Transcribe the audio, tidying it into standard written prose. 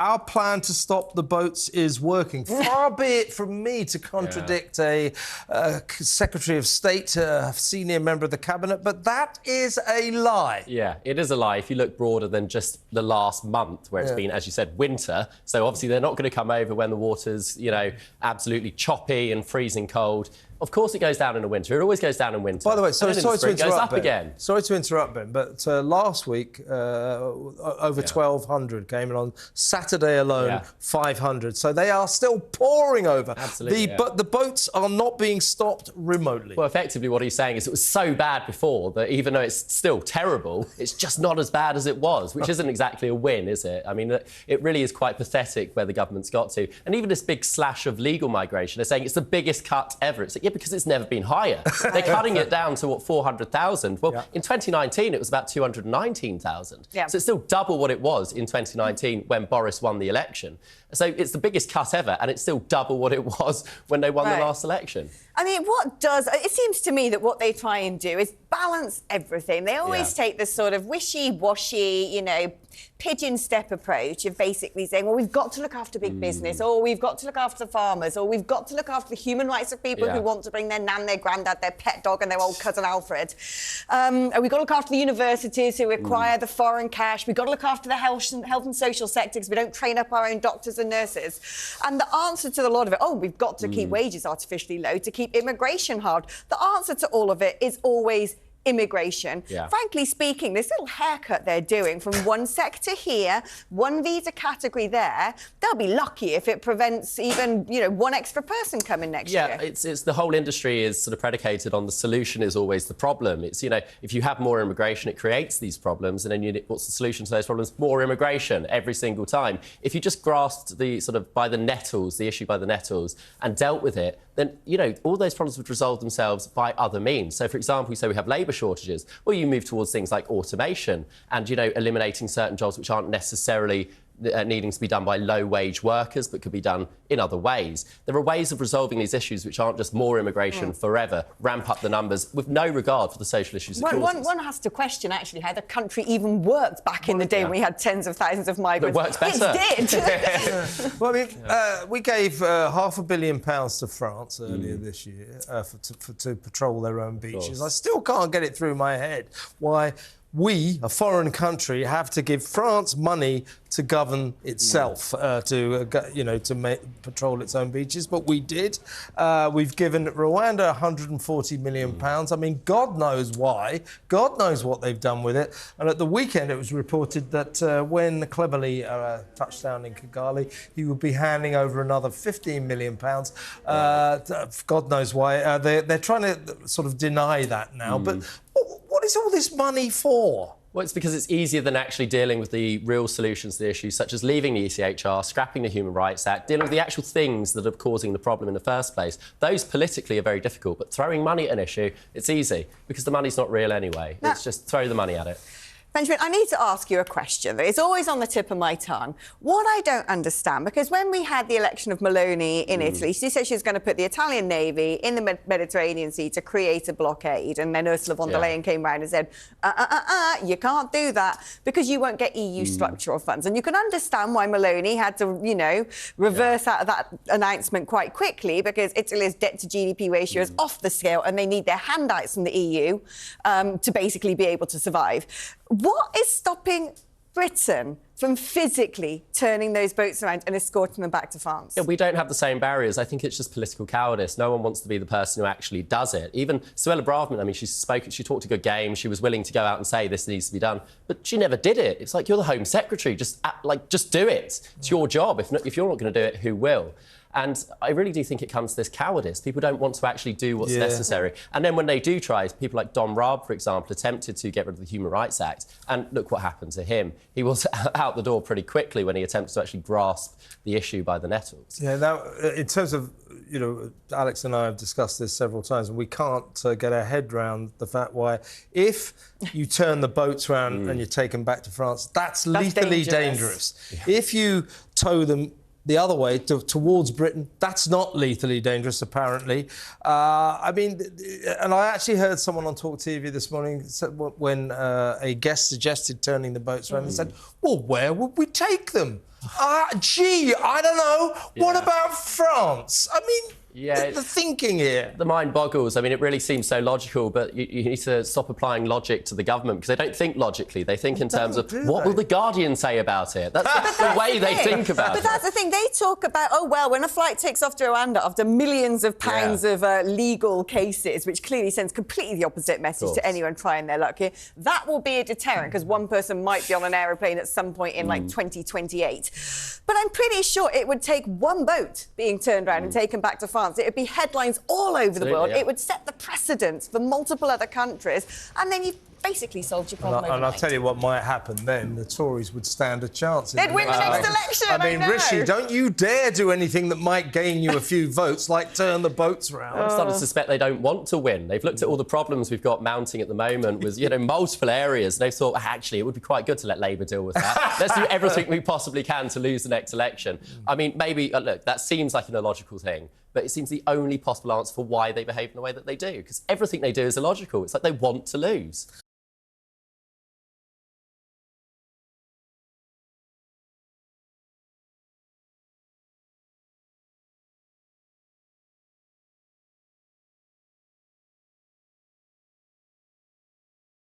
our plan to stop the boats is working. Far be it from me to contradict a Secretary of State, a senior member of the Cabinet, but that is a lie. Yeah, it is a lie if you look broader than just the last month, where it's been, as you said, winter. So obviously they're not going to come over when the water's, you know, absolutely choppy and freezing cold. Of course it goes down in the winter. It always goes down in winter. By the way, sorry to interrupt, it goes up again. Sorry to interrupt, Ben, but last week, over 1,200 came in on Saturday alone, 500. So they are still pouring over. Absolutely, But the boats are not being stopped remotely. Well, effectively what he's saying is it was so bad before that even though it's still terrible, it's just not as bad as it was, which isn't exactly a win, is it? I mean, it really is quite pathetic where the government's got to. And even this big slash of legal migration, they're saying it's the biggest cut ever. It's like, because it's never been higher. They're cutting it down to, what, 400,000? Well, in 2019, it was about 219,000. So it's still double what it was in 2019 when Boris won the election. So it's the biggest cut ever, and it's still double what it was when they won the last election. I mean, it seems to me that what they try and do is balance everything. They always take this sort of wishy-washy, you know, pigeon step approach of basically saying, well, we've got to look after big business, or we've got to look after farmers, or we've got to look after the human rights of people who want to bring their nan, their granddad, their pet dog and their old cousin Alfred. And we've got to look after the universities who acquire the foreign cash. We've got to look after the health and social sector because we don't train up our own doctors and nurses. And the answer to a lot of it, we've got to keep wages artificially low to keep immigration hard. The answer to all of it is always immigration. Frankly speaking, this little haircut they're doing from one sector here, one visa category there, they'll be lucky if it prevents even, you know, one extra person coming next year. Yeah, it's the whole industry is sort of predicated on the solution is always the problem. It's, you know, if you have more immigration, it creates these problems, and then what's the solution to those problems? More immigration every single time. If you just grasped the sort of by the nettles, the issue by the nettles, and dealt with it, then, you know, all those problems would resolve themselves by other means. So, for example, we have labour shortages. Well, you move towards things like automation and, you know, eliminating certain jobs which aren't necessarily needing to be done by low-wage workers but could be done in other ways. There are ways of resolving these issues which aren't just more immigration forever, ramp up the numbers with no regard for the social issues it causes. One has to question, actually, how the country even worked back in the day when we had tens of thousands of migrants. It works better. It did. Well, I mean, we gave £500 million to France earlier this year to patrol their own beaches. I still can't get it through my head why we, a foreign country, have to give France money to govern itself, to patrol its own beaches. But we did. We've given Rwanda £140 million. I mean, God knows why. God knows what they've done with it. And at the weekend, it was reported that when Cleverly touched down in Kigali, he would be handing over another £15 million. God knows why. They're trying to sort of deny that now. But what is all this money for? Well, it's because it's easier than actually dealing with the real solutions to the issues, such as leaving the ECHR, scrapping the Human Rights Act, dealing with the actual things that are causing the problem in the first place. Those politically are very difficult, but throwing money at an issue, it's easy, because the money's not real anyway. It's just throw the money at it. Benjamin, I need to ask you a question that is always on the tip of my tongue. What I don't understand, because when we had the election of Meloni in Italy, she said she was going to put the Italian Navy in the Mediterranean Sea to create a blockade, and then Ursula von der Leyen came round and said, you can't do that because you won't get EU structural funds. And you can understand why Meloni had to, you know, reverse out of that announcement quite quickly, because Italy's debt-to-GDP ratio is off the scale and they need their handouts from the EU to basically be able to survive. What is stopping Britain from physically turning those boats around and escorting them back to France? Yeah, we don't have the same barriers. I think it's just political cowardice. No one wants to be the person who actually does it. Even Suella Braverman, I mean, she talked a good game. She was willing to go out and say this needs to be done, but she never did it. It's like, you're the Home Secretary. Just do it. It's your job. If you're not going to do it, who will? And I really do think it comes to this cowardice. People don't want to actually do what's necessary. And then when they do try, people like Don Raab, for example, attempted to get rid of the Human Rights Act. And look what happened to him. He was out the door pretty quickly when he attempted to actually grasp the issue by the nettles. Yeah, now, in terms of, you know, Alex and I have discussed this several times, and we can't get our head round the fact why, if you turn the boats around and you take them back to France, that's lethally dangerous. If you tow them the other way towards Britain. That's not lethally dangerous, apparently. I mean, and I actually heard someone on talkTV this morning when a guest suggested turning the boats around and said, well, where would we take them? Gee, I don't know. Yeah. What about France? I mean, the thinking here. The mind boggles. I mean, it really seems so logical, but you need to stop applying logic to the government because they don't think logically. They think in terms of what will the Guardian say about it? That's the way they think about it. But that's the thing. They talk about, oh, well, when a flight takes off to Rwanda after millions of pounds of legal cases, which clearly sends completely the opposite message to anyone trying their luck here, that will be a deterrent because one person might be on an aeroplane at some point in like 2028. But I'm pretty sure it would take one boat being turned around and taken back to France. It would be headlines all over the world. It would set the precedent for multiple other countries. And then you've basically solved your problem overnight. And I'll tell you what might happen then. The Tories would stand a chance. They'd win the next election, I mean, Rishi, don't you dare do anything that might gain you a few votes, like turn the boats around. I'm starting to suspect they don't want to win. They've looked at all the problems we've got mounting at the moment with, multiple areas. They've thought, actually, it would be quite good to let Labour deal with that. Let's do everything we possibly can to lose the next election. I mean, maybe, look, that seems like an illogical thing, but it seems the only possible answer for why they behave in the way that they do, because everything they do is illogical. It's like they want to lose.